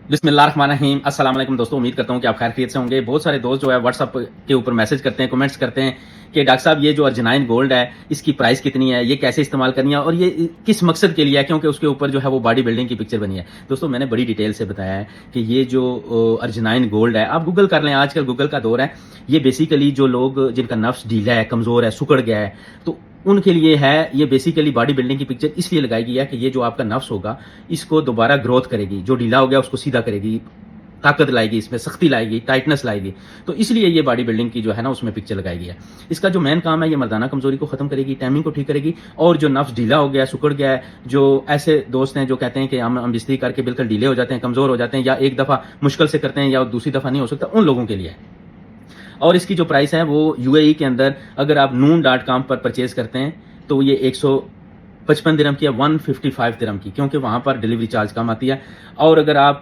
बिस्मिल्लाहिर्रहमानिर्रहीम अस्सलाम वालेकुम दोस्तों, उम्मीद करता हूँ कि आप खैर खैरियत से होंगे। बहुत सारे दोस्त जो है व्हाट्सअप के ऊपर मैसेज करते हैं, कमेंट्स करते हैं कि डॉक्टर साहब ये जो अर्जिनाइन गोल्ड है इसकी प्राइस कितनी है, ये कैसे इस्तेमाल करनी है और ये किस मकसद के लिए है, क्योंकि उसके ऊपर जो है वो बॉडी बिल्डिंग की पिक्चर बनी है। दोस्तों मैंने बड़ी डिटेल से बताया है कि ये जो अर्जिनाइन गोल्ड है, आप गूगल कर लें, आजकल गूगल का दौर है। ये बेसिकली जो लोग जिनका नफ्स ढीला है, कमज़ोर है, सुकड़ गया है, तो उनके लिए है। ये बेसिकली बॉडी बिल्डिंग की पिक्चर इसलिए लगाई गई है कि ये जो आपका नफ्स होगा इसको दोबारा ग्रोथ करेगी, जो ढीला हो गया उसको सीधा करेगी, ताकत लाएगी, इसमें सख्ती लाएगी, टाइटनेस लाएगी। तो इसलिए ये बॉडी बिल्डिंग की जो है ना उसमें पिक्चर लगाई गई है। इसका जो मेन काम है, ये मर्दाना कमजोरी को खत्म करेगी, टाइमिंग को ठीक करेगी, और जो नफ्स ढीला हो गया, सुकड़ गया है, जो ऐसे दोस्त हैं जो कहते हैं कि हम बिस्तरी करके बिल्कुल ढीले हो जाते हैं, कमजोर हो जाते हैं, या एक दफा मुश्किल से करते हैं या दूसरी दफा नहीं हो सकता, उन लोगों के लिए है। और इसकी जो प्राइस है वो यूएई के अंदर अगर आप noon.com पर परचेज करते हैं तो ये 155 दिरहम की है, 155 दिरहम की, क्योंकि वहां पर डिलीवरी चार्ज कम आती है। और अगर आप